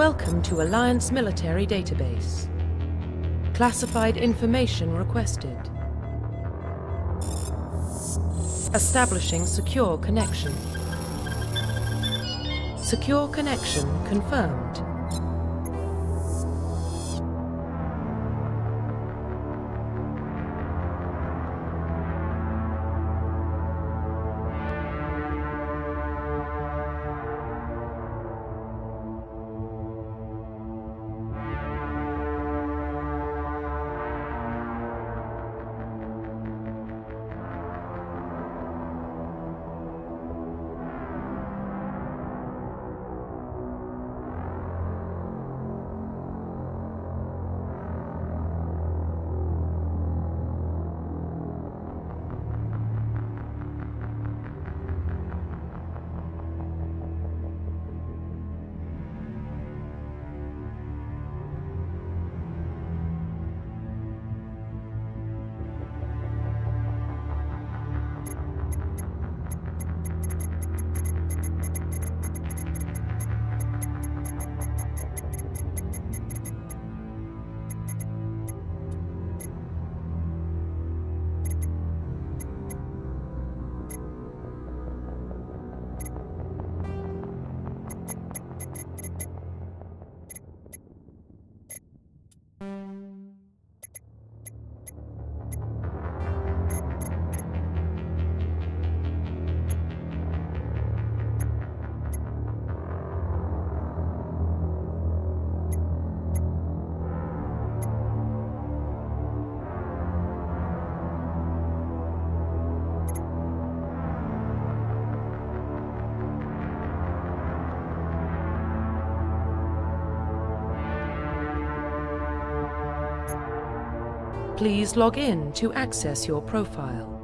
Welcome to Alliance Military Database. Classified information requested. Establishing secure connection. Secure connection confirmed. Please log in to access your profile.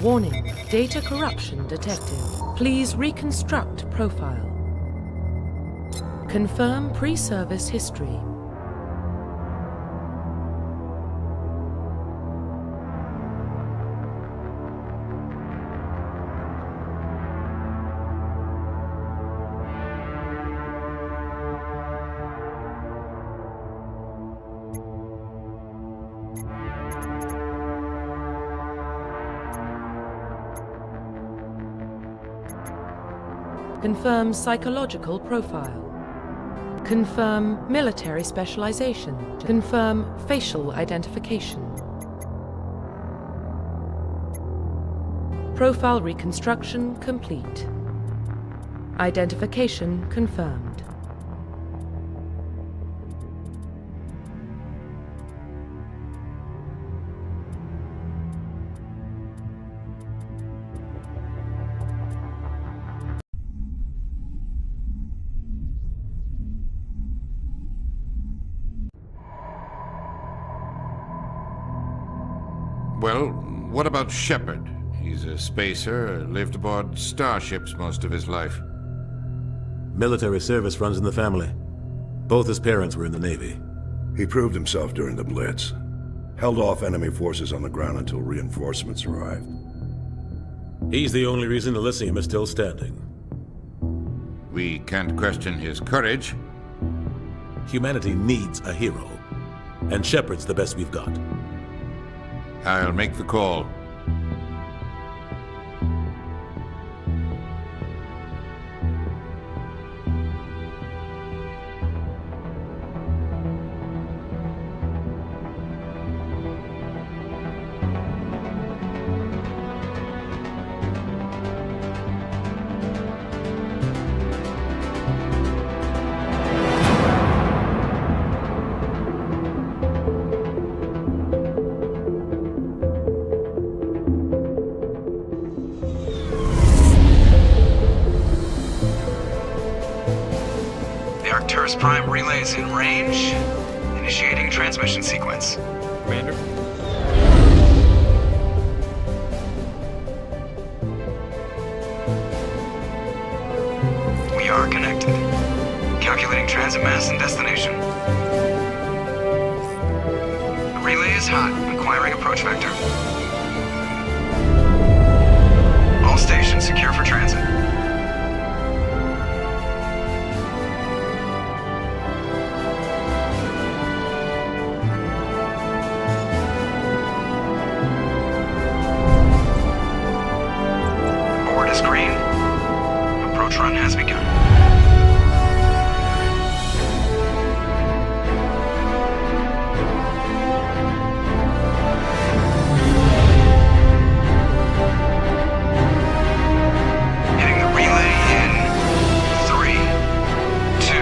Warning, data corruption detected. Please reconstruct profile. Confirm pre-service history. Confirm psychological profile. Confirm military specialization. Confirm facial identification. Profile reconstruction complete. Identification confirmed. Well, what about Shepard? He's a spacer, lived aboard starships most of his life. Military service runs in the family. Both his parents were in the Navy. He proved himself during the Blitz. Held off enemy forces on the ground until reinforcements arrived. He's the only reason Elysium is still standing. We can't question his courage. Humanity needs a hero. And Shepard's the best we've got. I'll make the call. Arcturus Prime relays in range. Initiating transmission sequence. Commander? We are connected. Calculating transit mass and destination. The relay is hot. Acquiring approach vector. All stations secure for transit. Green. Approach run has begun. Hitting the relay in 3, 2,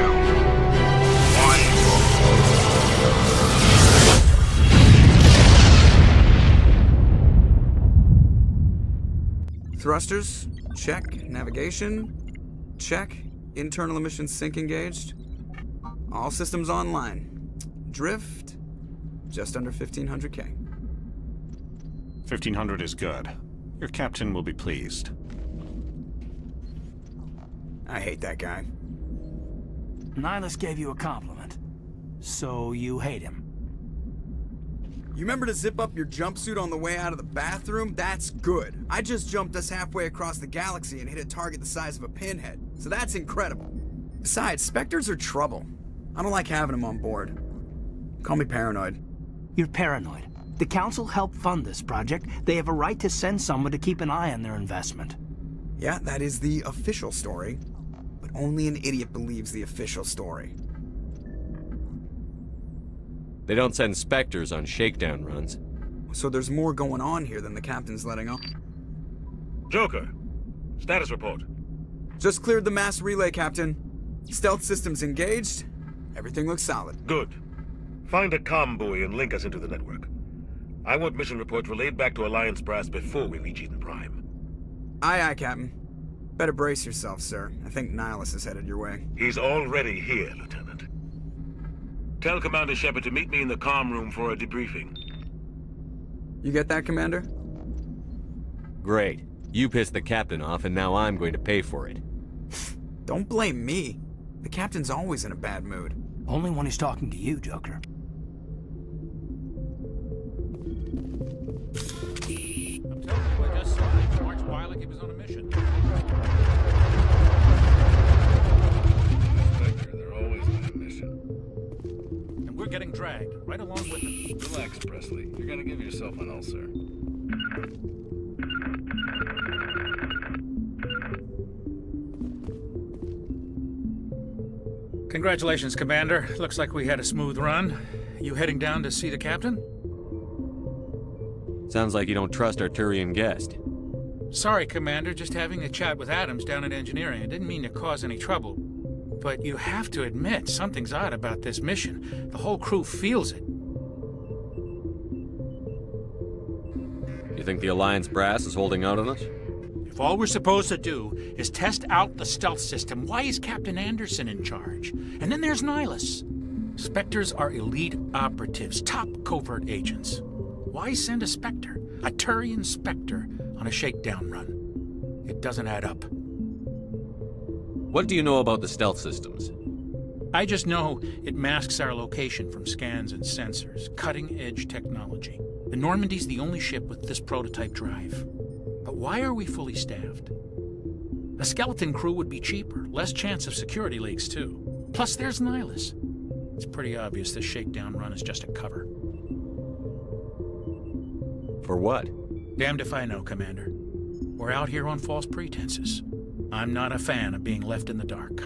1. Thrusters. Check. Navigation. Check. Internal emissions sync engaged. All systems online. Drift. Just under 1500K. 1500 is good. Your captain will be pleased. I hate that guy. Nihilus gave you a compliment. So you hate him. You remember to zip up your jumpsuit on the way out of the bathroom? That's good. I just jumped us halfway across the galaxy and hit a target the size of a pinhead. So that's incredible. Besides, Spectres are trouble. I don't like having them on board. Call me paranoid. You're paranoid. The Council helped fund this project. They have a right to send someone to keep an eye on their investment. Yeah, that is the official story. But only an idiot believes the official story. They don't send Spectres on shakedown runs. So there's more going on here than the captain's letting on. Joker, status report. Just cleared the mass relay, Captain. Stealth systems engaged. Everything looks solid. Good. Find a comm buoy and link us into the network. I want mission reports relayed back to Alliance Brass before we reach Eden Prime. Aye, aye, Captain. Better brace yourself, sir. I think Nihilus is headed your way. He's already here, Lieutenant. Tell Commander Shepard to meet me in the comm room for a debriefing. You get that, Commander? Great. You pissed the captain off, and now I'm going to pay for it. Don't blame me. The captain's always in a bad mood. Only when he's talking to you, Joker. I'm telling you, I just saw him march by like he was on a mission. Spectre, they're always on a mission. And we're getting dragged right along with them. Relax, Presley. You're gonna give yourself an ulcer. Congratulations, Commander. Looks like we had a smooth run. You heading down to see the captain? Sounds like you don't trust our Turian guest. Sorry, Commander. Just having a chat with Adams down at engineering. I didn't mean to cause any trouble. But you have to admit, something's odd about this mission. The whole crew feels it. You think the Alliance brass is holding out on us? If all we're supposed to do is test out the stealth system, why is Captain Anderson in charge? And then there's Nihilus. Spectres are elite operatives, top covert agents. Why send a Spectre, a Turian Spectre, on a shakedown run? It doesn't add up. What do you know about the stealth systems? I just know it masks our location from scans and sensors. Cutting-edge technology. The Normandy's the only ship with this prototype drive. But why are we fully staffed? A skeleton crew would be cheaper, less chance of security leaks too. Plus there's Nihilus. It's pretty obvious this shakedown run is just a cover. For what? Damned if I know, Commander. We're out here on false pretenses. I'm not a fan of being left in the dark.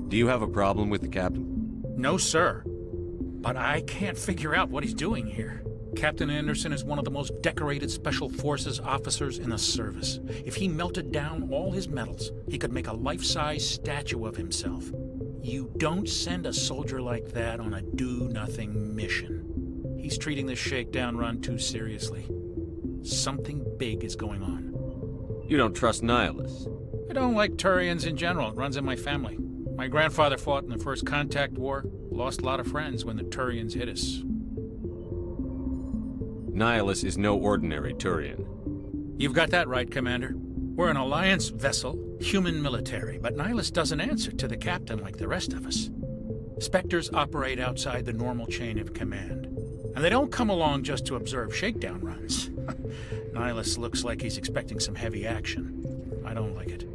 Do you have a problem with the captain? No, sir. But I can't figure out what he's doing here. Captain Anderson is one of the most decorated Special Forces officers in the service. If he melted down all his medals, he could make a life-size statue of himself. You don't send a soldier like that on a do-nothing mission. He's treating this shakedown run too seriously. Something big is going on. You don't trust Nihilus? I don't like Turians in general. It runs in my family. My grandfather fought in the First Contact War. Lost a lot of friends when the Turians hit us. Nihilus is no ordinary Turian. You've got that right, Commander. We're an Alliance vessel, human military, but Nihilus doesn't answer to the captain like the rest of us. Spectres operate outside the normal chain of command. And they don't come along just to observe shakedown runs. Nihilus looks like he's expecting some heavy action. I don't like it.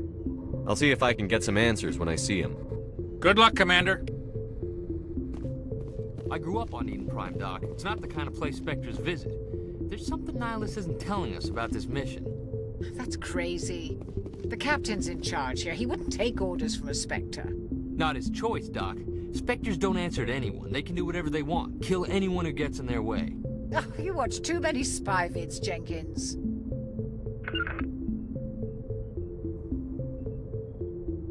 I'll see if I can get some answers when I see him. Good luck, Commander. I grew up on Eden Prime, Doc. It's not the kind of place Spectres visit. There's something Nihilus isn't telling us about this mission. That's crazy. The captain's in charge here. He wouldn't take orders from a Spectre. Not his choice, Doc. Spectres don't answer to anyone. They can do whatever they want. Kill anyone who gets in their way. Oh, you watch too many spy vids, Jenkins.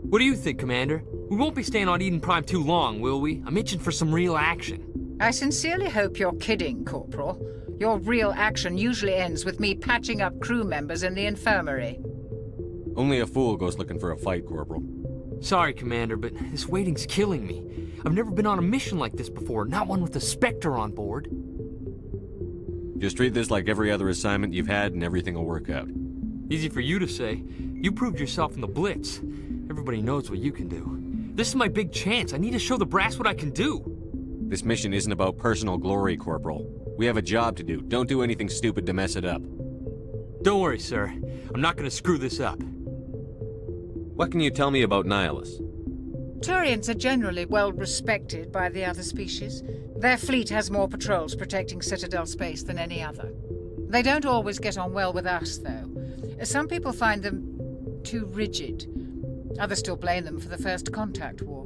What do you think, Commander? We won't be staying on Eden Prime too long, will we? I'm itching for some real action. I sincerely hope you're kidding, Corporal. Your real action usually ends with me patching up crew members in the infirmary. Only a fool goes looking for a fight, Corporal. Sorry, Commander, but this waiting's killing me. I've never been on a mission like this before, not one with a Spectre on board. Just treat this like every other assignment you've had and everything will work out. Easy for you to say. You proved yourself in the Blitz. Everybody knows what you can do. This is my big chance. I need to show the brass what I can do. This mission isn't about personal glory, Corporal. We have a job to do. Don't do anything stupid to mess it up. Don't worry, sir. I'm not going to screw this up. What can you tell me about Nihilus? Turians are generally well respected by the other species. Their fleet has more patrols protecting Citadel space than any other. They don't always get on well with us, though. Some people find them too rigid. Others still blame them for the First Contact War.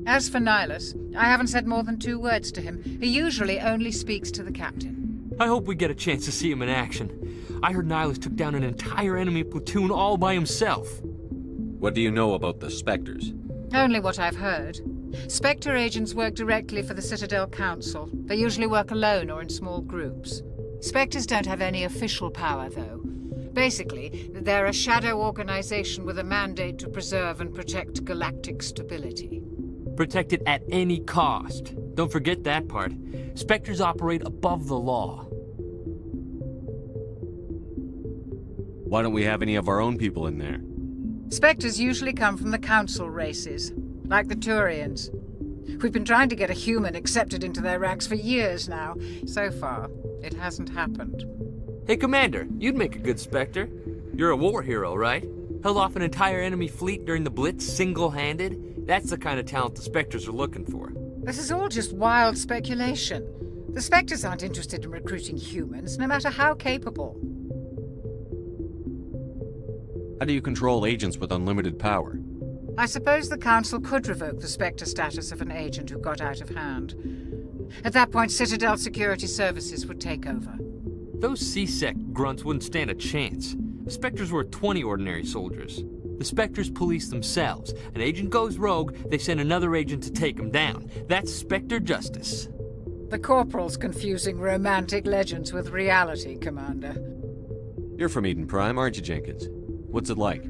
As for Nihilus, I haven't said more than 2 words to him. He usually only speaks to the captain. I hope we get a chance to see him in action. I heard Nihilus took down an entire enemy platoon all by himself. What do you know about the Spectres? Only what I've heard. Spectre agents work directly for the Citadel Council. They usually work alone or in small groups. Spectres don't have any official power, though. Basically, they're a shadow organization with a mandate to preserve and protect galactic stability. Protect it at any cost. Don't forget that part. Spectres operate above the law. Why don't we have any of our own people in there? Spectres usually come from the Council races, like the Turians. We've been trying to get a human accepted into their ranks for years now. So far, it hasn't happened. Hey, Commander, you'd make a good Spectre. You're a war hero, right? Held off an entire enemy fleet during the Blitz single-handed? That's the kind of talent the Spectres are looking for. This is all just wild speculation. The Spectres aren't interested in recruiting humans, no matter how capable. How do you control agents with unlimited power? I suppose the Council could revoke the Spectre status of an agent who got out of hand. At that point, Citadel Security Services would take over. Those C-Sec grunts wouldn't stand a chance. The Spectres were 20 ordinary soldiers. The Spectres police themselves. An agent goes rogue, they send another agent to take him down. That's Spectre justice. The Corporal's confusing romantic legends with reality, Commander. You're from Eden Prime, aren't you, Jenkins? What's it like?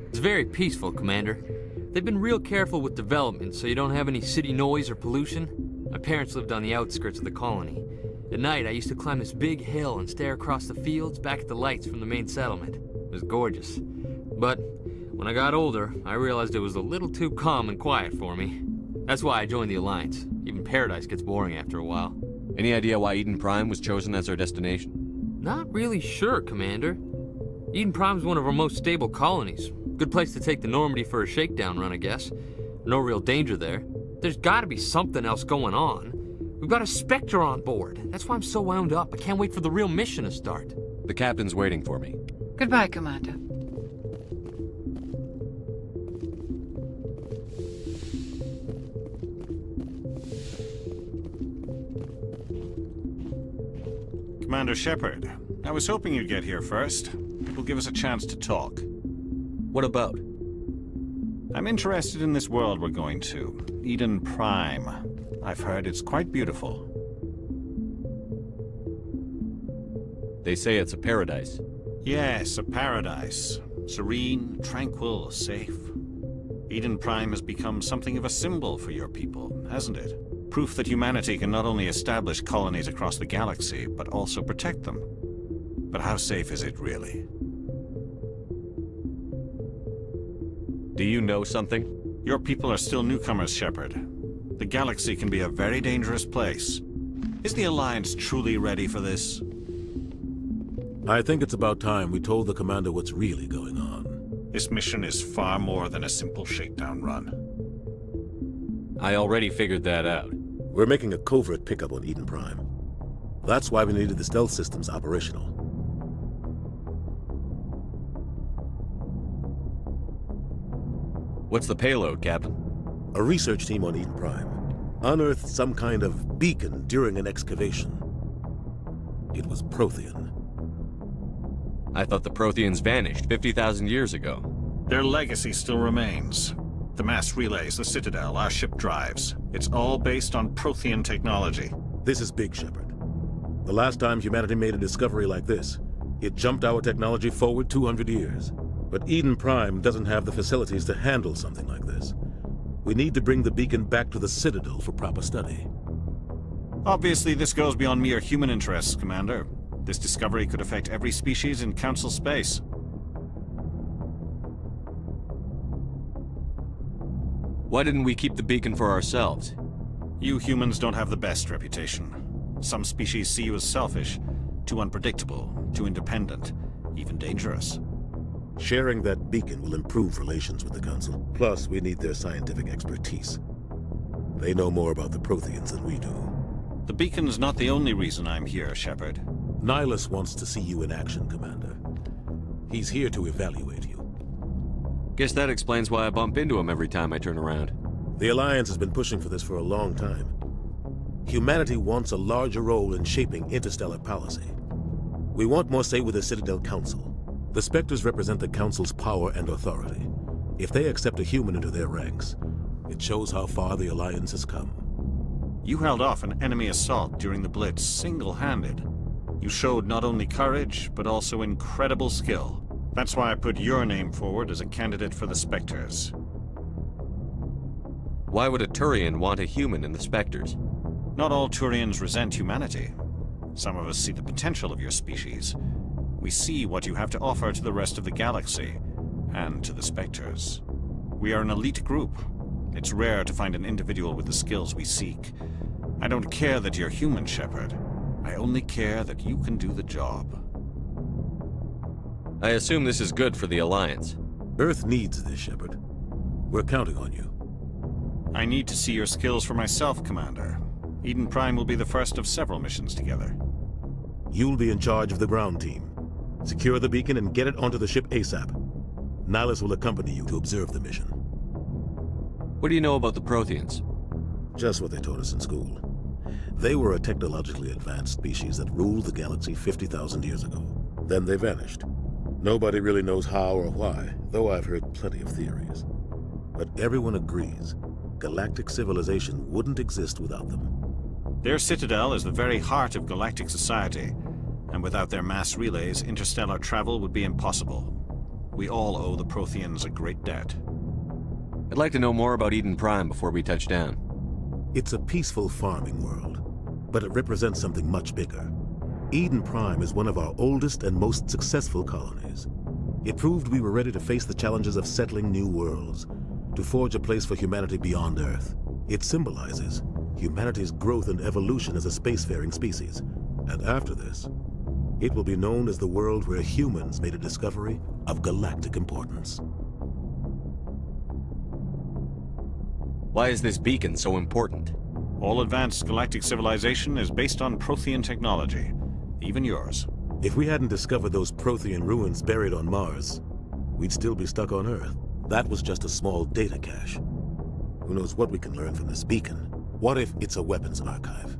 It's very peaceful, Commander. They've been real careful with development so you don't have any city noise or pollution. My parents lived on the outskirts of the colony. At night, I used to climb this big hill and stare across the fields back at the lights from the main settlement. It was gorgeous. But when I got older, I realized it was a little too calm and quiet for me. That's why I joined the Alliance. Even Paradise gets boring after a while. Any idea why Eden Prime was chosen as our destination? Not really sure, Commander. Eden Prime's one of our most stable colonies. Good place to take the Normandy for a shakedown run, I guess. No real danger there. There's gotta be something else going on. We've got a Spectre on board. That's why I'm so wound up. I can't wait for the real mission to start. The captain's waiting for me. Goodbye, Commander. Commander Shepard, I was hoping you'd get here first. It will give us a chance to talk. What about? I'm interested in this world we're going to, Eden Prime. I've heard it's quite beautiful. They say it's a paradise. Yes, a paradise. Serene, tranquil, safe. Eden Prime has become something of a symbol for your people, hasn't it? Proof that humanity can not only establish colonies across the galaxy, but also protect them. But how safe is it, really? Do you know something? Your people are still newcomers, Shepard. The galaxy can be a very dangerous place. Is the Alliance truly ready for this? I think it's about time we told the Commander what's really going on. This mission is far more than a simple shakedown run. I already figured that out. We're making a covert pickup on Eden Prime. That's why we needed the stealth systems operational. What's the payload, Captain? A research team on Eden Prime unearthed some kind of beacon during an excavation. It was Prothean. I thought the Protheans vanished 50,000 years ago. Their legacy still remains. The mass relays, the Citadel, our ship drives. It's all based on Prothean technology. This is big, Shepard. The last time humanity made a discovery like this, it jumped our technology forward 200 years. But Eden Prime doesn't have the facilities to handle something like this. We need to bring the beacon back to the Citadel for proper study. Obviously, this goes beyond mere human interests, Commander. This discovery could affect every species in Council space. Why didn't we keep the beacon for ourselves? You humans don't have the best reputation. Some species see you as selfish, too unpredictable, too independent, even dangerous. Sharing that beacon will improve relations with the Council. Plus, we need their scientific expertise. They know more about the Protheans than we do. The beacon's not the only reason I'm here, Shepard. Nihilus wants to see you in action, Commander. He's here to evaluate you. Guess that explains why I bump into him every time I turn around. The Alliance has been pushing for this for a long time. Humanity wants a larger role in shaping interstellar policy. We want more say with the Citadel Council. The Spectres represent the Council's power and authority. If they accept a human into their ranks, it shows how far the Alliance has come. You held off an enemy assault during the Blitz single-handed. You showed not only courage, but also incredible skill. That's why I put your name forward as a candidate for the Spectres. Why would a Turian want a human in the Spectres? Not all Turians resent humanity. Some of us see the potential of your species. We see what you have to offer to the rest of the galaxy, and to the Spectres. We are an elite group. It's rare to find an individual with the skills we seek. I don't care that you're human, Shepard. I only care that you can do the job. I assume this is good for the Alliance. Earth needs this, Shepard. We're counting on you. I need to see your skills for myself, Commander. Eden Prime will be the first of several missions together. You'll be in charge of the ground team. Secure the beacon and get it onto the ship ASAP. Nihilus will accompany you to observe the mission. What do you know about the Protheans? Just what they taught us in school. They were a technologically advanced species that ruled the galaxy 50,000 years ago. Then they vanished. Nobody really knows how or why, though I've heard plenty of theories. But everyone agrees, galactic civilization wouldn't exist without them. Their citadel is the very heart of galactic society, and without their mass relays, interstellar travel would be impossible. We all owe the Protheans a great debt. I'd like to know more about Eden Prime before we touch down. It's a peaceful farming world, but it represents something much bigger. Eden Prime is one of our oldest and most successful colonies. It proved we were ready to face the challenges of settling new worlds, to forge a place for humanity beyond Earth. It symbolizes humanity's growth and evolution as a spacefaring species. And after this, it will be known as the world where humans made a discovery of galactic importance. Why is this beacon so important? All advanced galactic civilization is based on Prothean technology, even yours. If we hadn't discovered those Prothean ruins buried on Mars, we'd still be stuck on Earth. That was just a small data cache. Who knows what we can learn from this beacon? What if it's a weapons archive?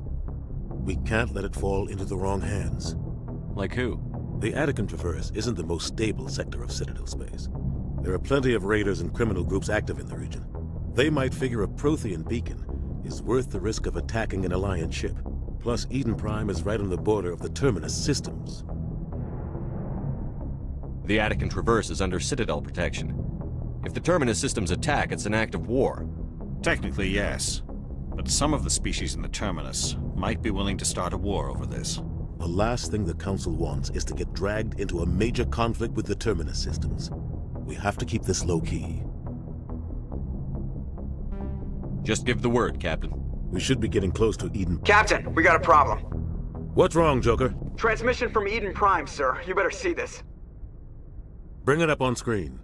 We can't let it fall into the wrong hands. Like who? The Attican Traverse isn't the most stable sector of Citadel space. There are plenty of raiders and criminal groups active in the region. They might figure a Prothean beacon is worth the risk of attacking an Alliance ship. Plus, Eden Prime is right on the border of the Terminus systems. The Attican Traverse is under Citadel protection. If the Terminus systems attack, it's an act of war. Technically, yes. But some of the species in the Terminus might be willing to start a war over this. The last thing the Council wants is to get dragged into a major conflict with the Terminus systems. We have to keep this low-key. Just give the word, Captain. We should be getting close to Eden. Captain, we got a problem. What's wrong, Joker? Transmission from Eden Prime, sir. You better see this. Bring it up on screen.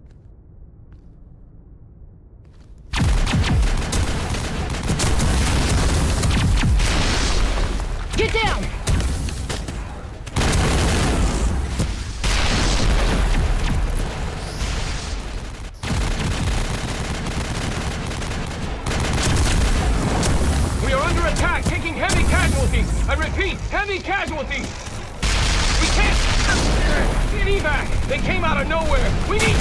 Get down! We are under attack, taking heavy casualties. I repeat, heavy casualties. We can't get evac. They came out of nowhere. We need...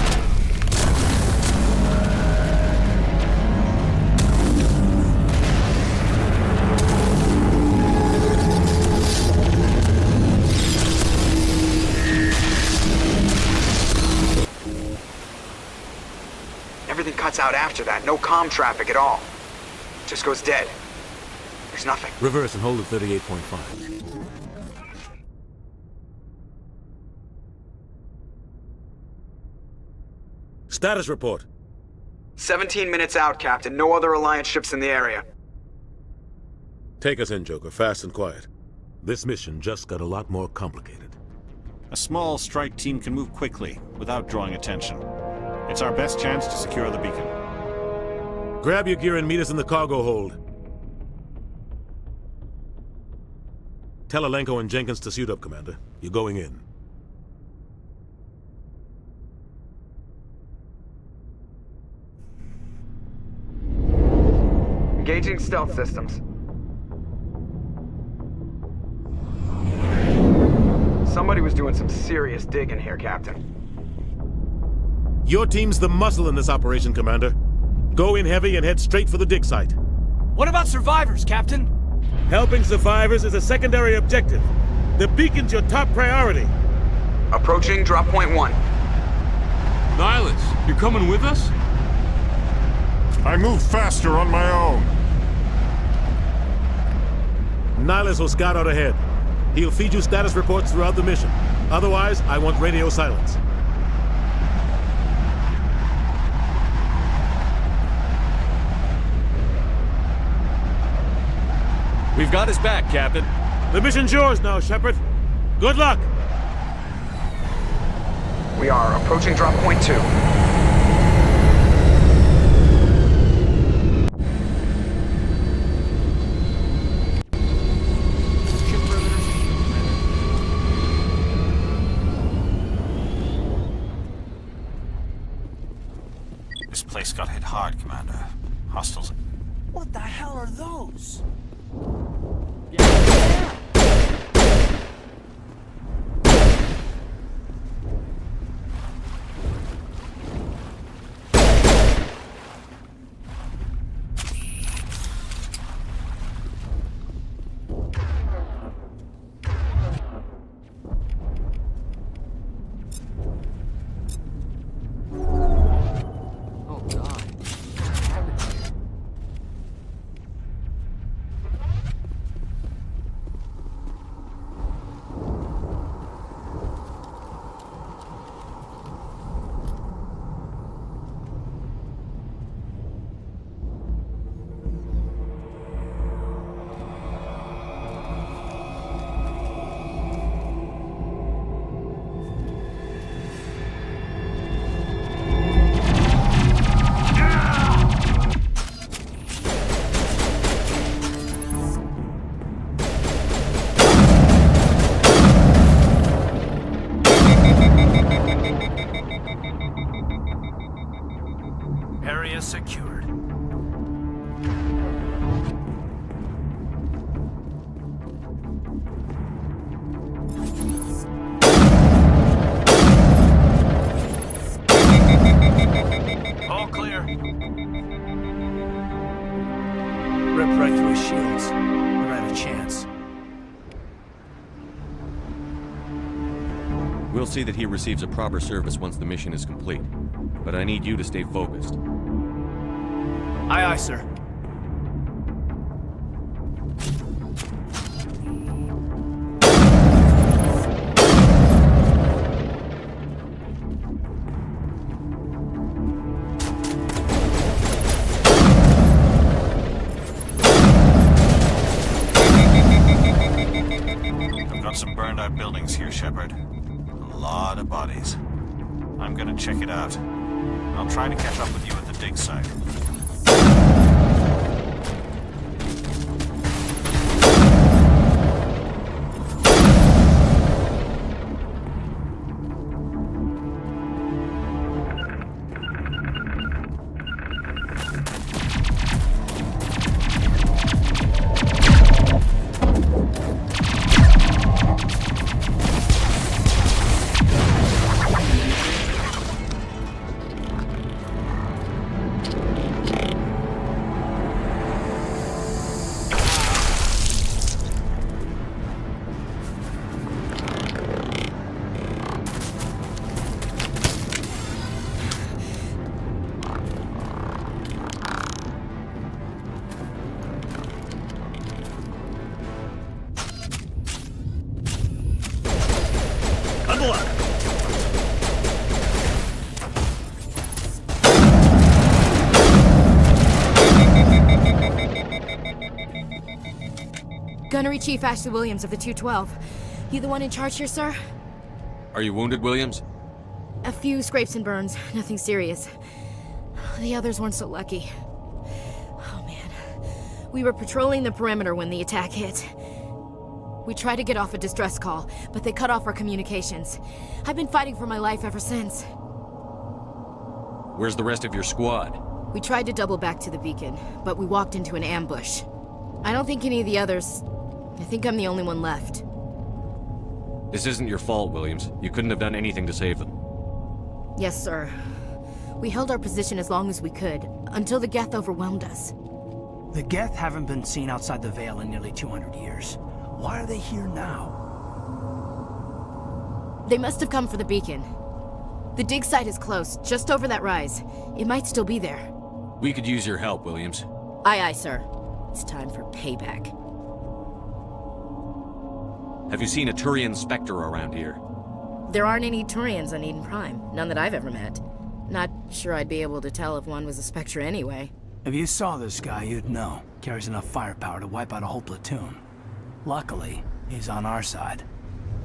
Everything cuts out after that. No comm traffic at all. Just goes dead. There's nothing. Reverse and hold at 38.5. Status report. 17 minutes out, Captain. No other Alliance ships in the area. Take us in, Joker, fast and quiet. This mission just got a lot more complicated. A small strike team can move quickly, without drawing attention. It's our best chance to secure the beacon. Grab your gear and meet us in the cargo hold. Tell Alenko and Jenkins to suit up, Commander. You're going in. Engaging stealth systems. Somebody was doing some serious digging here, Captain. Your team's the muscle in this operation, Commander. Go in heavy and head straight for the dig site. What about survivors, Captain? Helping survivors is a secondary objective. The beacon's your top priority. Approaching drop point 1. Nihilus, you're coming with us? I move faster on my own. Nihilus will scout out ahead. He'll feed you status reports throughout the mission. Otherwise, I want radio silence. We've got his back, Captain. The mission's yours now, Shepard. Good luck! We are approaching drop point 2. This place got hit hard, Commander. Hostiles. What the hell are those? Oh, God. What happened here? Area secured. All clear. Rip right through his shields. Never had a chance. We'll see that he receives a proper service once the mission is complete. But I need you to stay focused. Aye, aye, sir. We've got some burned out buildings here, Shepard. A lot of bodies. I'm gonna check it out. I'll try to catch up with you at the dig site. Gunnery Chief Ashley Williams of the 212. You the one in charge here, sir? Are you wounded, Williams? A few scrapes and burns, nothing serious. The others weren't so lucky. Oh man. We were patrolling the perimeter when the attack hit. We tried to get off a distress call, but they cut off our communications. I've been fighting for my life ever since. Where's the rest of your squad? We tried to double back to the beacon, but we walked into an ambush. I don't think any of the others... I think I'm the only one left. This isn't your fault, Williams. You couldn't have done anything to save them. Yes, sir. We held our position as long as we could, until the Geth overwhelmed us. The Geth haven't been seen outside the Veil in nearly 200 years. Why are they here now? They must have come for the beacon. The dig site is close, just over that rise. It might still be there. We could use your help, Williams. Aye, aye, sir. It's time for payback. Have you seen a Turian Spectre around here? There aren't any Turians on Eden Prime. None that I've ever met. Not sure I'd be able to tell if one was a Spectre anyway. If you saw this guy, you'd know. Carries enough firepower to wipe out a whole platoon. Luckily, he's on our side.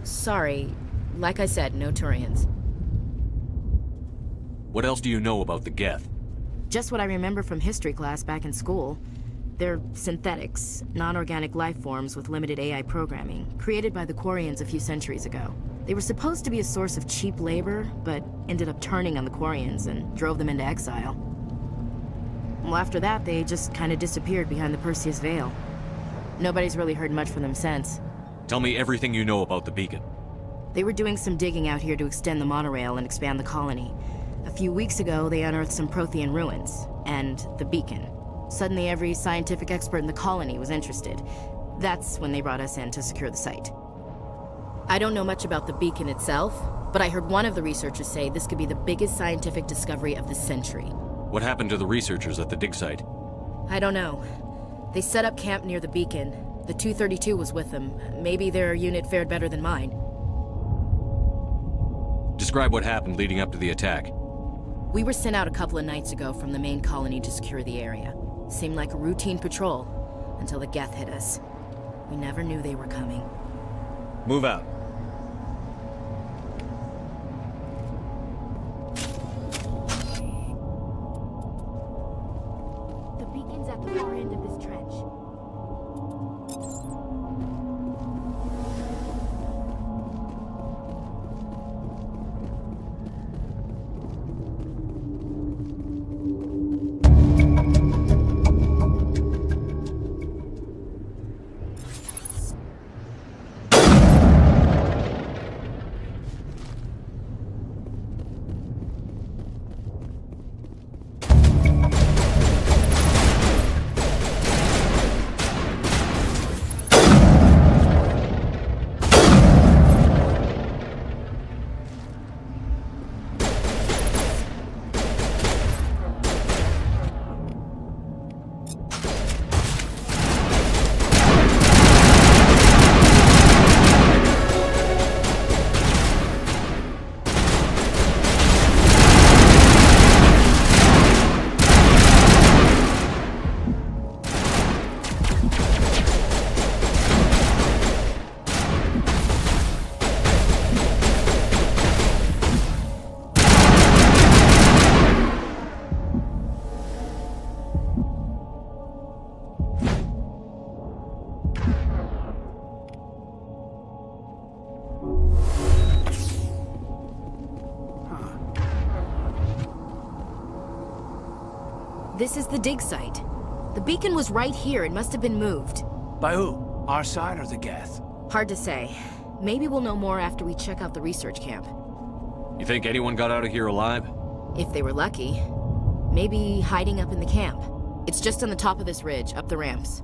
Sorry. Like I said, no Turians. What else do you know about the Geth? Just what I remember from history class back in school. They're synthetics, non-organic life forms with limited AI programming, created by the Quarians a few centuries ago. They were supposed to be a source of cheap labor, but ended up turning on the Quarians and drove them into exile. Well, after that, they just kind of disappeared behind the Perseus Veil. Nobody's really heard much from them since. Tell me everything you know about the beacon. They were doing some digging out here to extend the monorail and expand the colony. A few weeks ago, they unearthed some Prothean ruins, and the beacon. Suddenly, every scientific expert in the colony was interested. That's when they brought us in to secure the site. I don't know much about the beacon itself, but I heard one of the researchers say this could be the biggest scientific discovery of the century. What happened to the researchers at the dig site? I don't know. They set up camp near the beacon. The 232 was with them. Maybe their unit fared better than mine. Describe what happened leading up to the attack. We were sent out a couple of nights ago from the main colony to secure the area. Seemed like a routine patrol, until the Geth hit us. We never knew they were coming. Move out. The beacon's at the far end of this trench. This is the dig site. The beacon was right here. It must have been moved. By who? Our side or the Geth? Hard to say. Maybe we'll know more after we check out the research camp. You think anyone got out of here alive? If they were lucky. Maybe hiding up in the camp. It's just on the top of this ridge, up the ramps.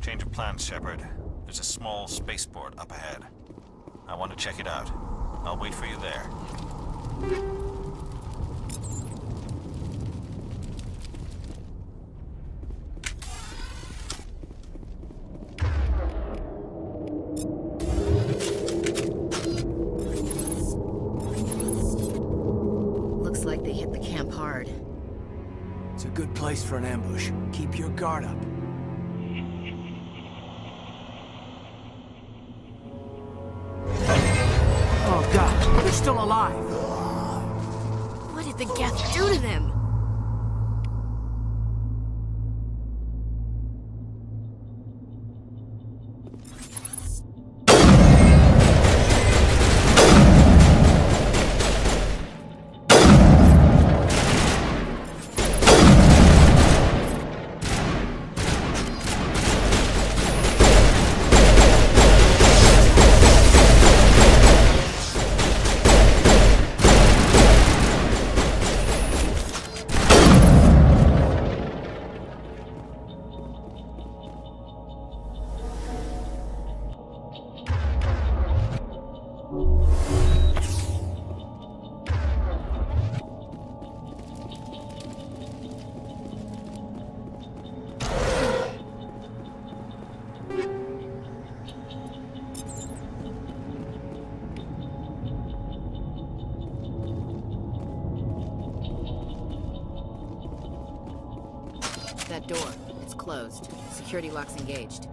Change of plans, Shepard. There's a small spaceport up ahead. I want to check it out. I'll wait for you there. Looks like they hit the camp hard. It's a good place for an ambush. Keep your guard up. Oh god, they're still alive! What did the Geth do to them? That door. It's closed. Security lock's engaged.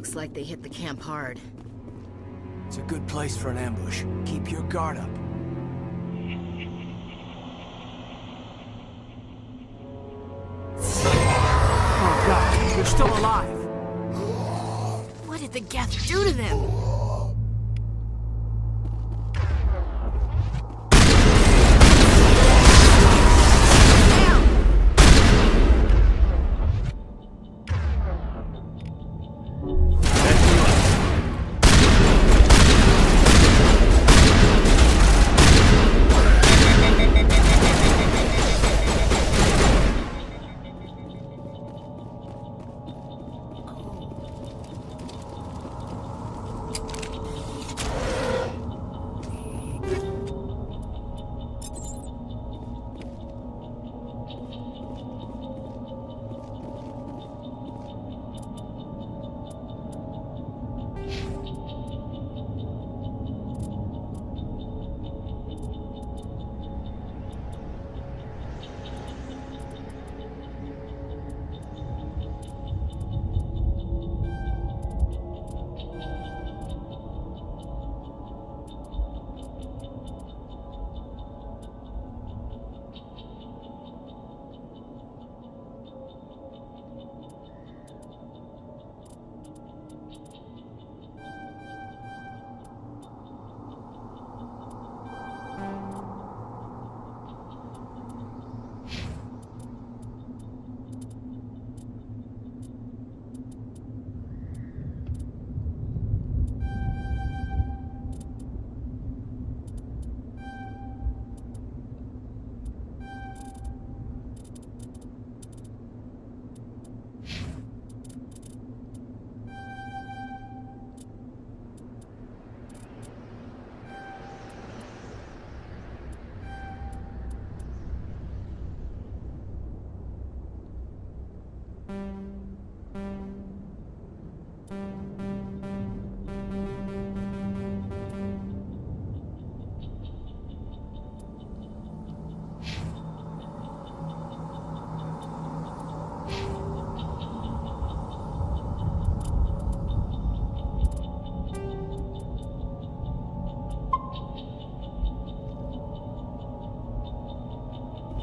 Looks like they hit the camp hard. It's a good place for an ambush. Keep your guard up. Oh God, you're still alive! What did the Geth do to them?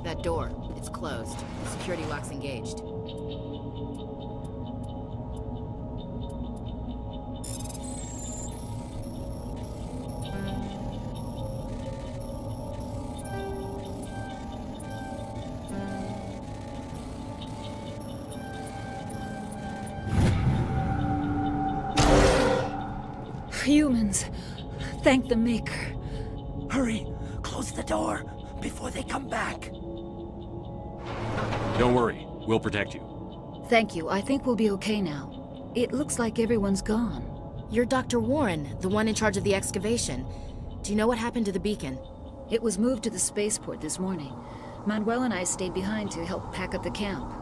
That door, it's closed. The security lock's engaged. Humans. Thank the Maker. Hurry! Close the door before they come back. Don't worry. We'll protect you. Thank you. I think we'll be okay now. It looks like everyone's gone. You're Dr. Warren, the one in charge of the excavation. Do you know what happened to the beacon? It was moved to the spaceport this morning. Manuel and I stayed behind to help pack up the camp.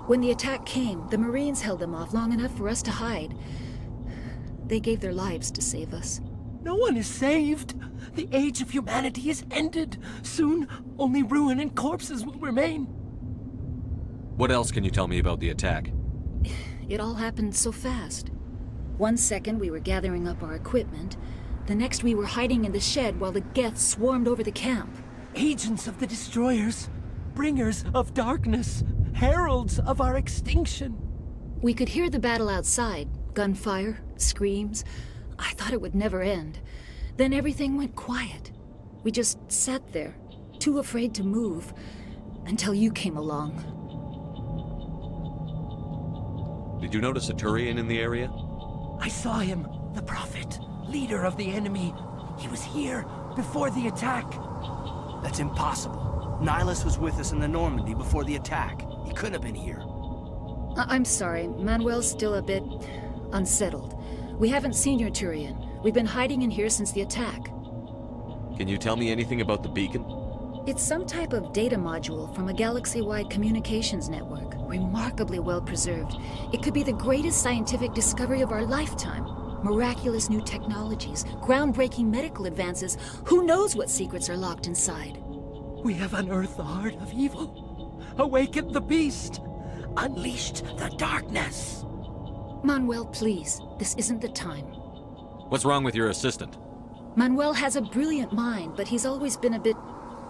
When the attack came, the Marines held them off long enough for us to hide. They gave their lives to save us. No one is saved. The age of humanity is ended. Soon, only ruin and corpses will remain. What else can you tell me about the attack? It all happened so fast. 1 second we were gathering up our equipment. The next we were hiding in the shed while the Geth swarmed over the camp. Agents of the Destroyers. Bringers of darkness. Heralds of our extinction. We could hear the battle outside. Gunfire, screams. I thought it would never end. Then everything went quiet. We just sat there, too afraid to move, until you came along. Did you notice a Turian in the area? I saw him, the Prophet, leader of the enemy. He was here before the attack. That's impossible. Nihilus was with us in the Normandy before the attack. He couldn't have been here. I'm sorry, Manuel's still a bit unsettled. We haven't seen your Turian. We've been hiding in here since the attack. Can you tell me anything about the beacon? It's some type of data module from a galaxy-wide communications network. Remarkably well preserved. It could be the greatest scientific discovery of our lifetime. Miraculous new technologies, groundbreaking medical advances. Who knows what secrets are locked inside? We have unearthed the heart of evil, awakened the beast, unleashed the darkness. Manuel, please. This isn't the time. What's wrong with your assistant? Manuel has a brilliant mind, but he's always been a bit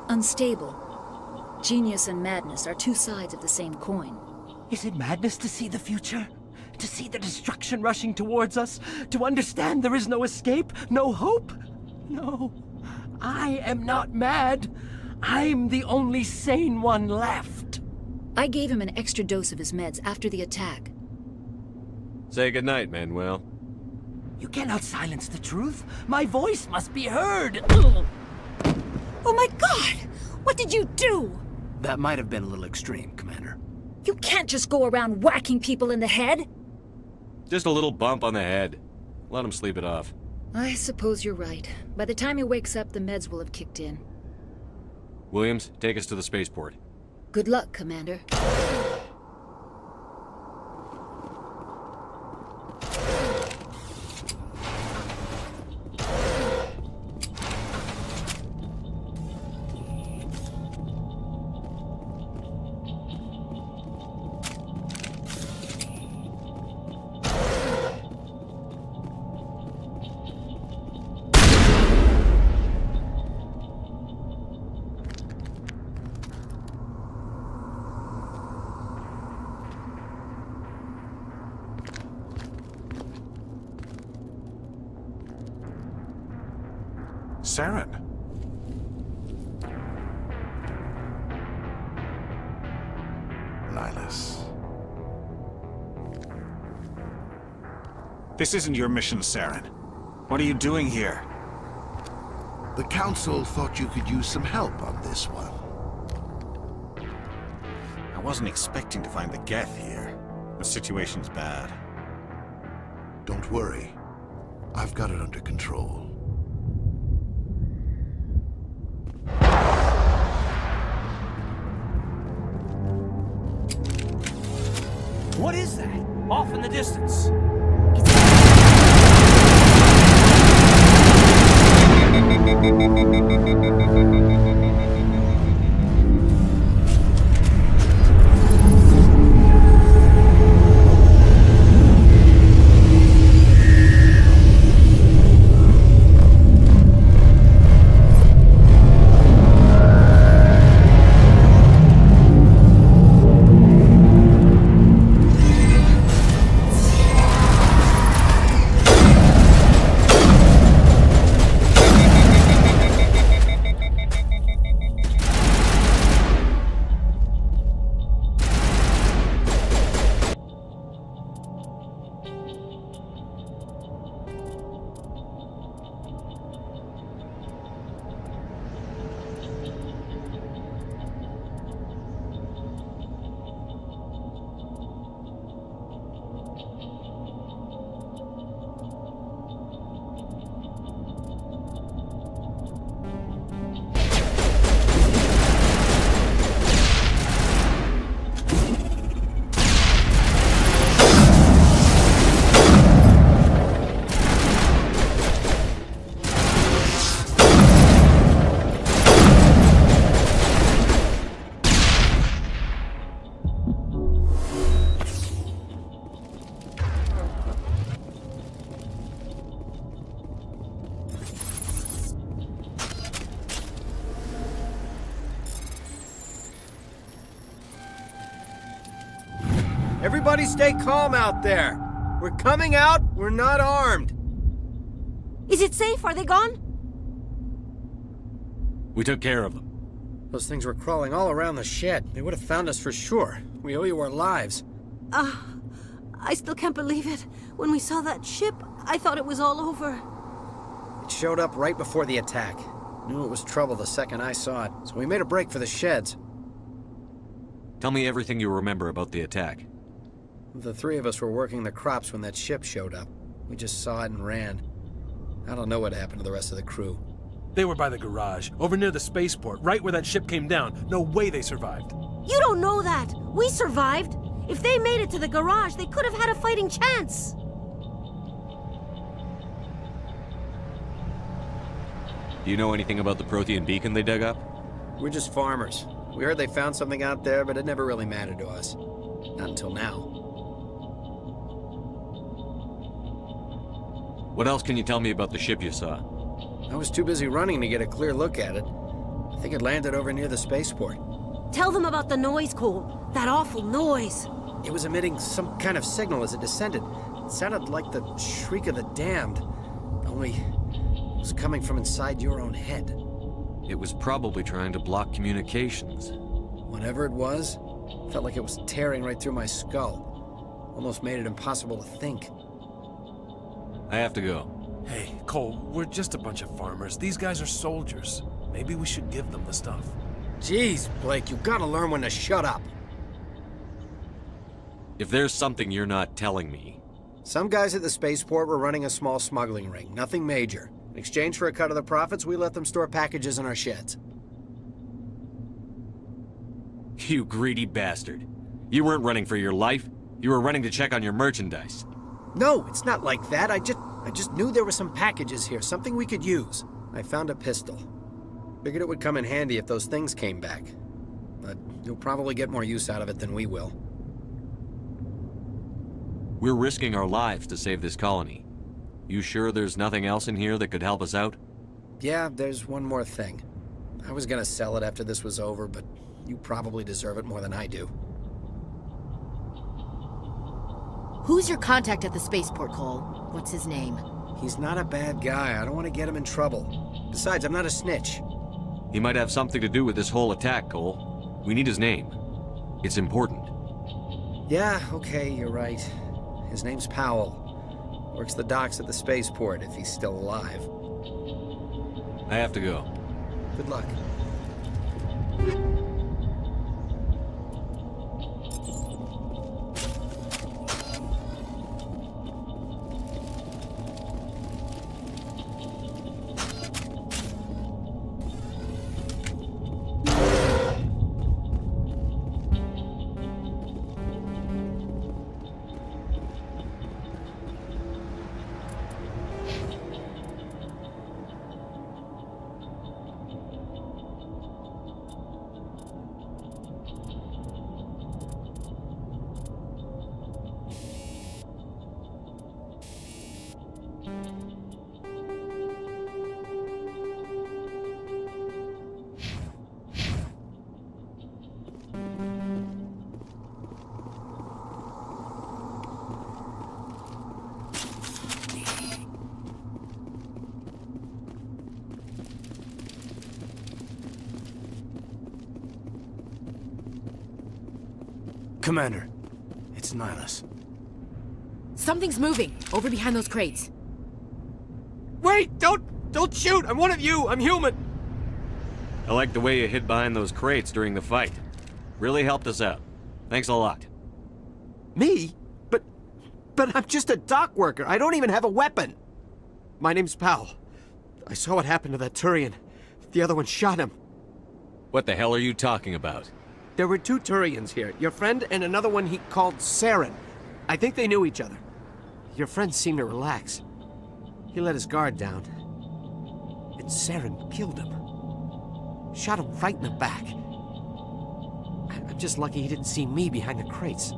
unstable. Genius and madness are two sides of the same coin. Is it madness to see the future? To see the destruction rushing towards us? To understand there is no escape? No hope? No. I am not mad. I'm the only sane one left. I gave him an extra dose of his meds after the attack. Say goodnight, Manuel. You cannot silence the truth. My voice must be heard. Oh my god! What did you do? That might have been a little extreme, Commander. You can't just go around whacking people in the head. Just a little bump on the head. Let him sleep it off. I suppose you're right. By the time he wakes up, the meds will have kicked in. Williams, take us to the spaceport. Good luck, Commander. Saren. Nihilus. This isn't your mission, Saren. What are you doing here? The Council thought you could use some help on this one. I wasn't expecting to find the Geth here. The situation's bad. Don't worry. I've got it under control. What is that? Off in the distance. Everybody stay calm out there. We're coming out, we're not armed. Is it safe? Are they gone? We took care of them. Those things were crawling all around the shed. They would have found us for sure. We owe you our lives. I still can't believe it. When we saw that ship, I thought it was all over. It showed up right before the attack. Knew it was trouble the second I saw it, so we made a break for the sheds. Tell me everything you remember about the attack. The three of us were working the crops when that ship showed up. We just saw it and ran. I don't know what happened to the rest of the crew. They were by the garage, over near the spaceport, right where that ship came down. No way they survived. You don't know that! We survived! If they made it to the garage, they could have had a fighting chance! Do you know anything about the Prothean beacon they dug up? We're just farmers. We heard they found something out there, but it never really mattered to us. Not until now. What else can you tell me about the ship you saw? I was too busy running to get a clear look at it. I think it landed over near the spaceport. Tell them about the noise, Cole. That awful noise. It was emitting some kind of signal as it descended. It sounded like the shriek of the damned. Only it was coming from inside your own head. It was probably trying to block communications. Whatever it was, felt like it was tearing right through my skull. Almost made it impossible to think. I have to go. Hey, Cole, we're just a bunch of farmers. These guys are soldiers. Maybe we should give them the stuff. Jeez, Blake, you gotta learn when to shut up. If there's something you're not telling me... Some guys at the spaceport were running a small smuggling ring, nothing major. In exchange for a cut of the profits, we let them store packages in our sheds. You greedy bastard. You weren't running for your life. You were running to check on your merchandise. No, it's not like that. I just knew there were some packages here, something we could use. I found a pistol. Figured it would come in handy if those things came back. But you'll probably get more use out of it than we will. We're risking our lives to save this colony. You sure there's nothing else in here that could help us out? Yeah, there's one more thing. I was gonna sell it after this was over, but you probably deserve it more than I do. Who's your contact at the spaceport, Cole? What's his name? He's not a bad guy. I don't want to get him in trouble. Besides, I'm not a snitch. He might have something to do with this whole attack, Cole. We need his name. It's important. Yeah, okay, you're right. His name's Powell. Works the docks at the spaceport, if he's still alive. I have to go. Good luck. Commander, it's Nihilus. Something's moving, over behind those crates. Wait! Don't shoot! I'm one of you! I'm human! I like the way you hid behind those crates during the fight. Really helped us out. Thanks a lot. Me? But I'm just a dock worker. I don't even have a weapon. My name's Powell. I saw what happened to that Turian. The other one shot him. What the hell are you talking about? There were two Turians here. Your friend and another one he called Saren. I think they knew each other. Your friend seemed to relax. He let his guard down. And Saren killed him. Shot him right in the back. I'm just lucky he didn't see me behind the crates.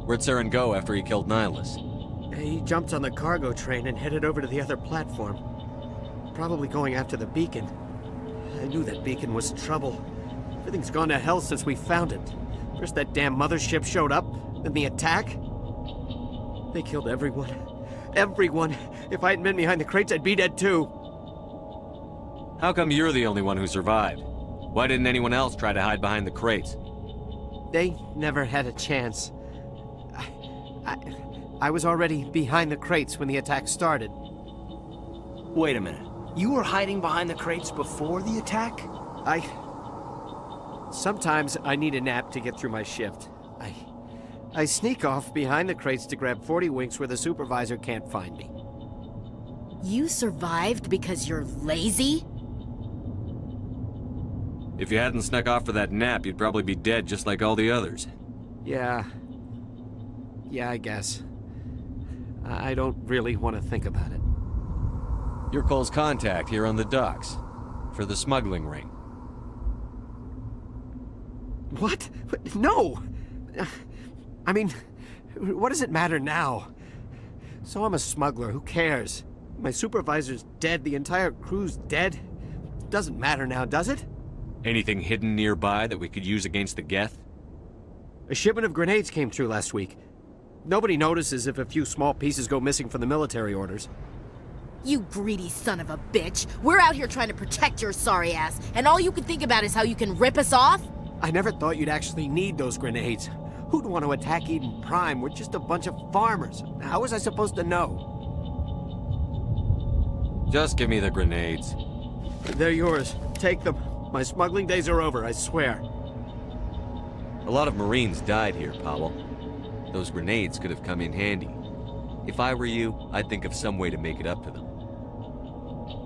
Where'd Saren go after he killed Nihilus? He jumped on the cargo train and headed over to the other platform. Probably going after the beacon. I knew that beacon was trouble. Everything's gone to hell since we found it. First that damn mothership showed up, then the attack. They killed everyone. Everyone. If I hadn't been behind the crates, I'd be dead too. How come you're the only one who survived? Why didn't anyone else try to hide behind the crates? They never had a chance. I was already behind the crates when the attack started. Wait a minute. You were hiding behind the crates before the attack? Sometimes I need a nap to get through my shift. I sneak off behind the crates to grab 40 winks where the supervisor can't find me. You survived because you're lazy? If you hadn't snuck off for that nap, you'd probably be dead just like all the others. Yeah, I guess. I don't really want to think about it. You're Cole's contact here on the docks. For the smuggling ring. What? No! I mean, what does it matter now? So I'm a smuggler, who cares? My supervisor's dead, the entire crew's dead. Doesn't matter now, does it? Anything hidden nearby that we could use against the Geth? A shipment of grenades came through last week. Nobody notices if a few small pieces go missing from the military orders. You greedy son of a bitch. We're out here trying to protect your sorry ass, and all you can think about is how you can rip us off? I never thought you'd actually need those grenades. Who'd want to attack Eden Prime? We're just a bunch of farmers. How was I supposed to know? Just give me the grenades. They're yours. Take them. My smuggling days are over, I swear. A lot of Marines died here, Powell. Those grenades could have come in handy. If I were you, I'd think of some way to make it up to them.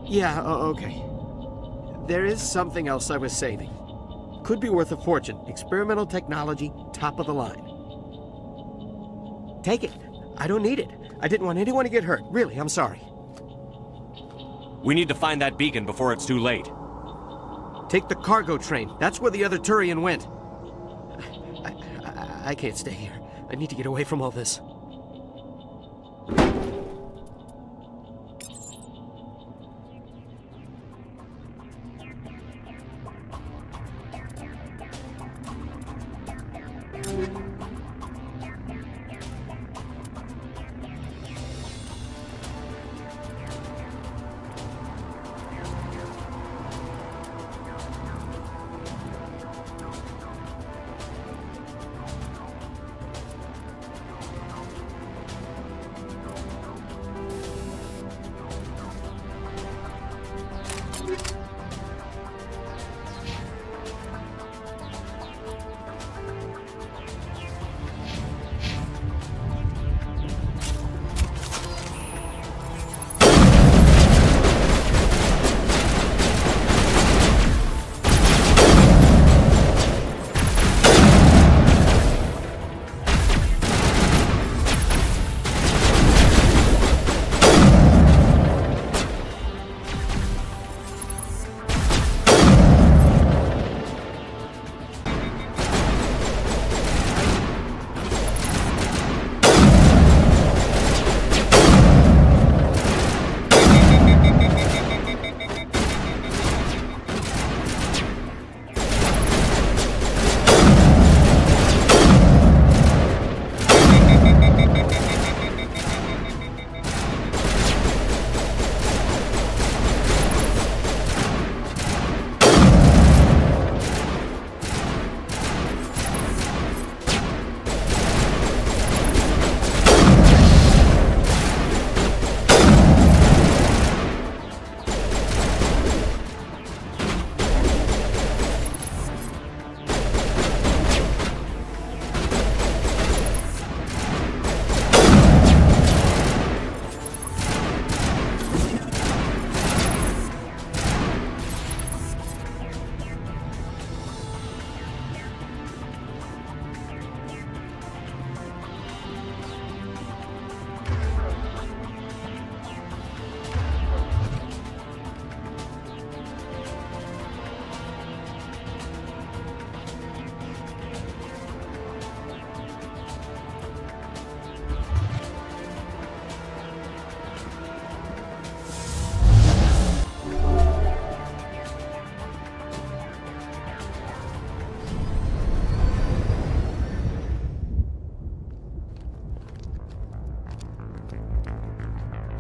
Yeah, okay. There is something else I was saving. Could be worth a fortune. Experimental technology, top of the line. Take it. I don't need it. I didn't want anyone to get hurt. Really, I'm sorry. We need to find that beacon before it's too late. Take the cargo train. That's where the other Turian went. I can't stay here. I need to get away from all this.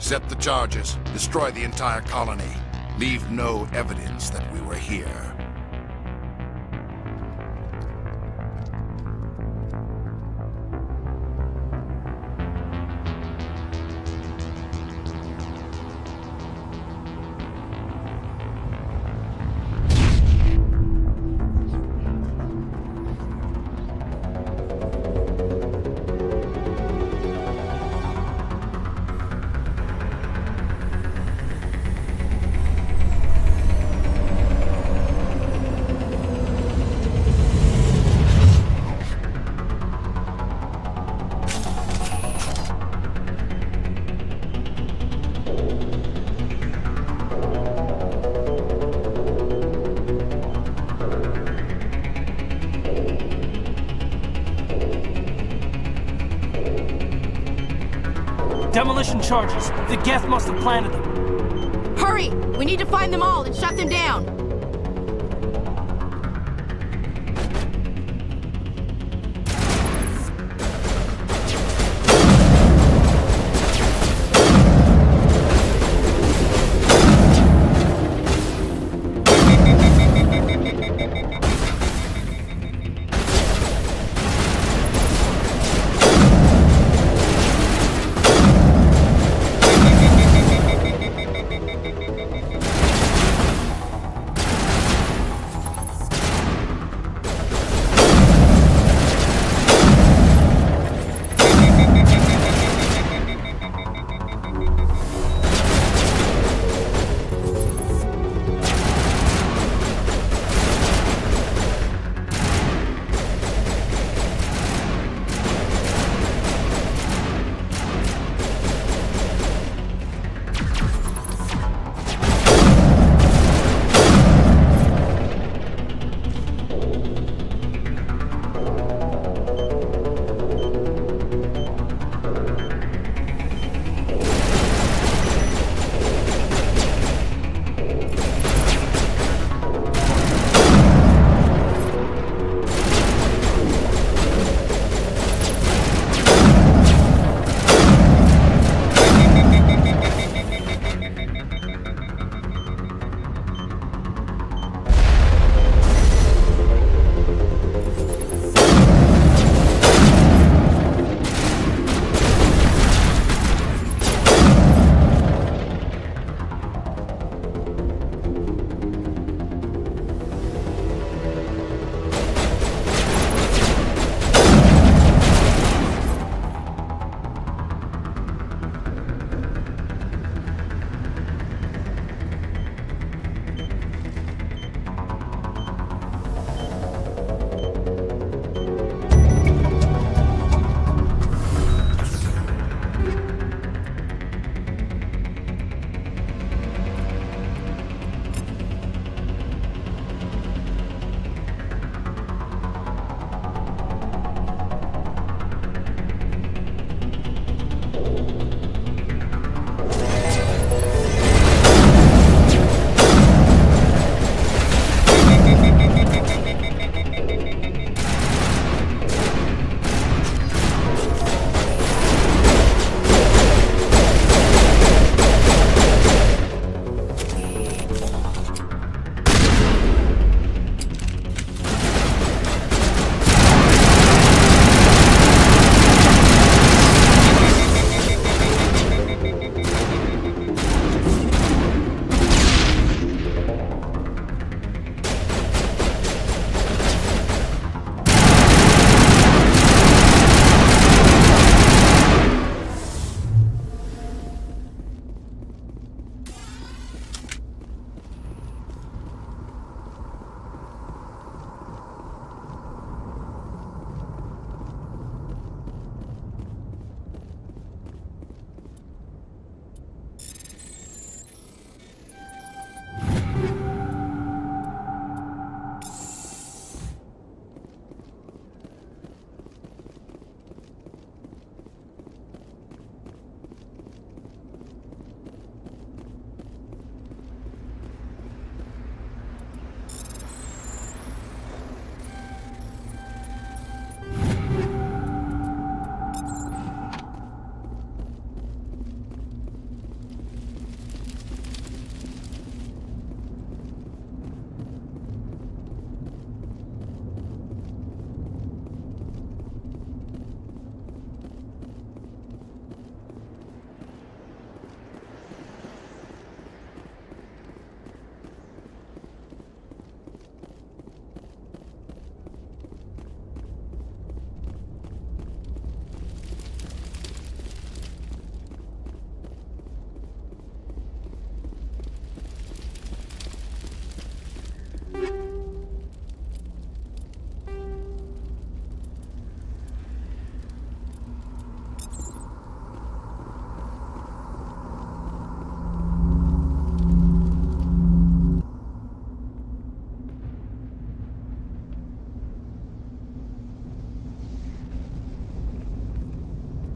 Set the charges. Destroy the entire colony. Leave no evidence that we were here. Demolition charges. The Geth must have planted them. Hurry! We need to find them all and shut them down!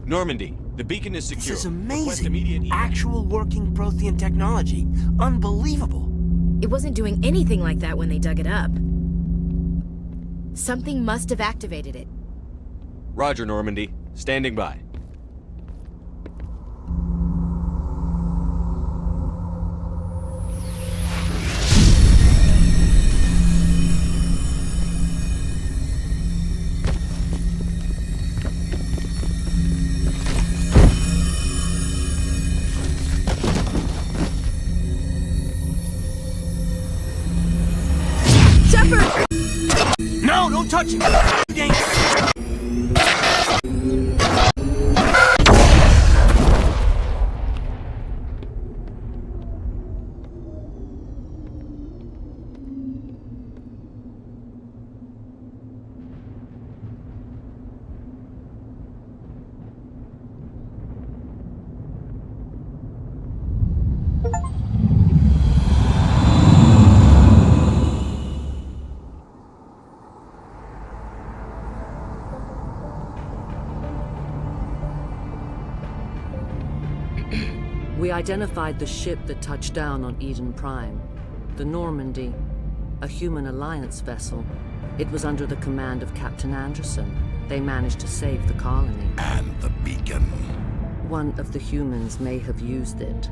Normandy, the beacon is secure. This is Request immediate amazing. Actual working Prothean technology. Unbelievable. It wasn't doing anything like that when they dug it up. Something must have activated it. Roger, Normandy. Standing by. Shepard! No, don't touch him! Dangerous! We identified the ship that touched down on Eden Prime. The Normandy, a human alliance vessel. It was under the command of Captain Anderson. They managed to save the colony. And the beacon. One of the humans may have used it.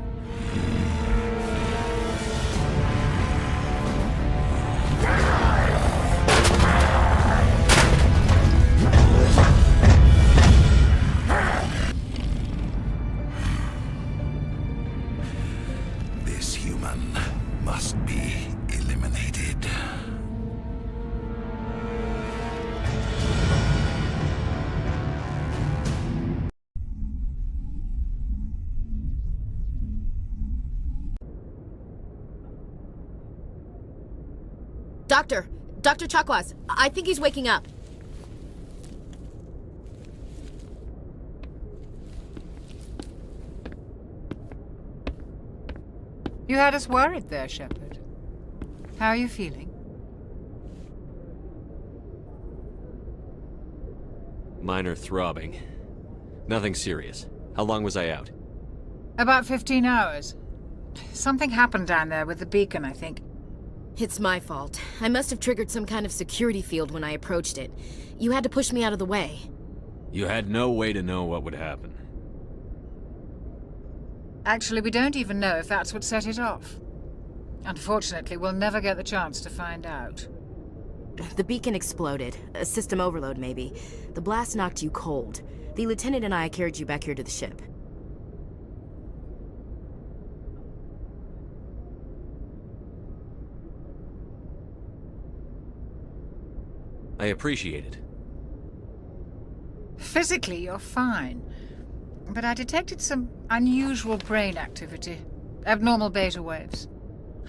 This human must be eliminated. Dr. Chakwas, I think he's waking up. You had us worried there, Shepard. How are you feeling? Minor throbbing. Nothing serious. How long was I out? About 15 hours. Something happened down there with the beacon, I think. It's my fault. I must have triggered some kind of security field when I approached it. You had to push me out of the way. You had no way to know what would happen. Actually, we don't even know if that's what set it off. Unfortunately, we'll never get the chance to find out. The beacon exploded. A system overload, maybe. The blast knocked you cold. The lieutenant and I carried you back here to the ship. I appreciate it. Physically, you're fine. But I detected some unusual brain activity. Abnormal beta waves.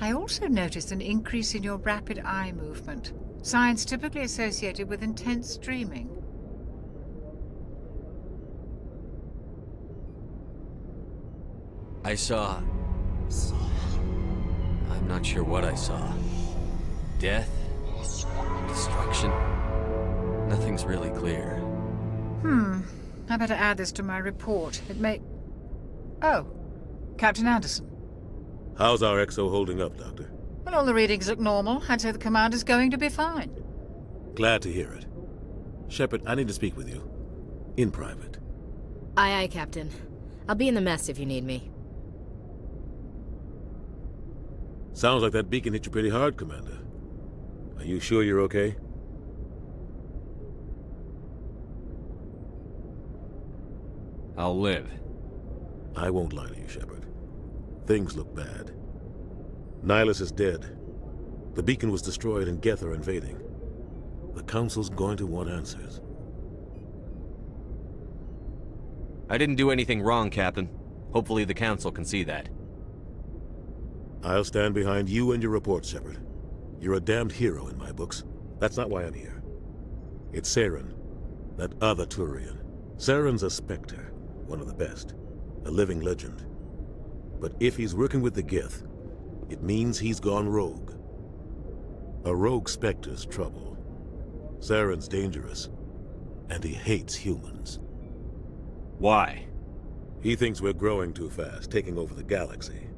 I also noticed an increase in your rapid eye movement. Signs typically associated with intense dreaming. I saw... I'm not sure what I saw. Death? Destruction? Nothing's really clear. I better add this to my report. It may... Oh, Captain Anderson. How's our XO holding up, Doctor? Well, all the readings look normal. I'd say the commander's going to be fine. Glad to hear it. Shepard, I need to speak with you. In private. Aye, aye, Captain. I'll be in the mess if you need me. Sounds like that beacon hit you pretty hard, Commander. Are you sure you're okay? I'll live. I won't lie to you, Shepard. Things look bad. Nihilus is dead. The beacon was destroyed and Geth are invading. The Council's going to want answers. I didn't do anything wrong, Captain. Hopefully the Council can see that. I'll stand behind you and your report, Shepard. You're a damned hero in my books. That's not why I'm here. It's Saren, that other Turian. Saren's a Spectre, one of the best. A living legend. But if he's working with the Geth, it means he's gone rogue. A rogue Spectre's trouble. Saren's dangerous, and he hates humans. Why? He thinks we're growing too fast, taking over the galaxy.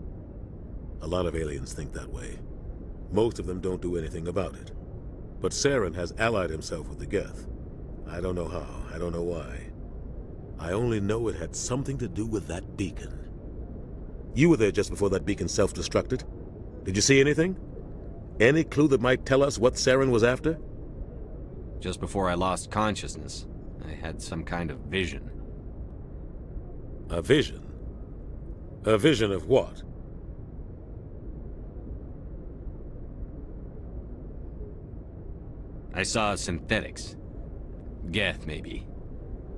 A lot of aliens think that way. Most of them don't do anything about it. But Saren has allied himself with the Geth. I don't know how, I don't know why. I only know it had something to do with that beacon. You were there just before that beacon self-destructed. Did you see anything? Any clue that might tell us what Saren was after? Just before I lost consciousness, I had some kind of vision. A vision? A vision of what? I saw synthetics. Geth, maybe.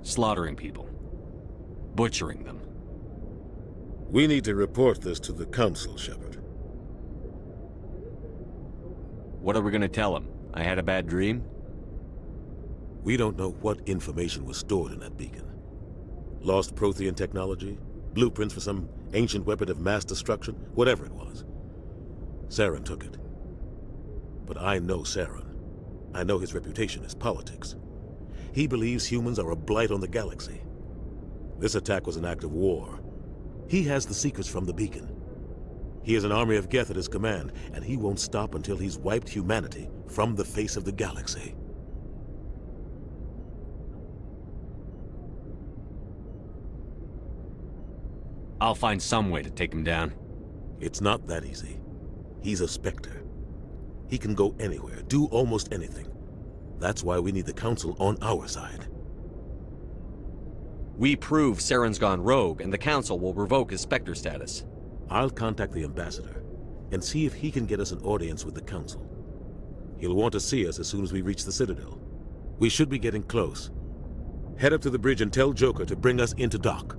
Slaughtering people. Butchering them. We need to report this to the Council, Shepard. What are we gonna tell them? I had a bad dream? We don't know what information was stored in that beacon. Lost Prothean technology? Blueprints for some ancient weapon of mass destruction? Whatever it was. Saren took it. But I know Saren. I know his reputation is politics. He believes humans are a blight on the galaxy. This attack was an act of war. He has the secrets from the beacon. He has an army of Geth at his command, and he won't stop until he's wiped humanity from the face of the galaxy. I'll find some way to take him down. It's not that easy. He's a Spectre. He can go anywhere, do almost anything. That's why we need the Council on our side. We prove Saren's gone rogue, and the Council will revoke his Spectre status. I'll contact the Ambassador and see if he can get us an audience with the Council. He'll want to see us as soon as we reach the Citadel. We should be getting close. Head up to the bridge and tell Joker to bring us into dock.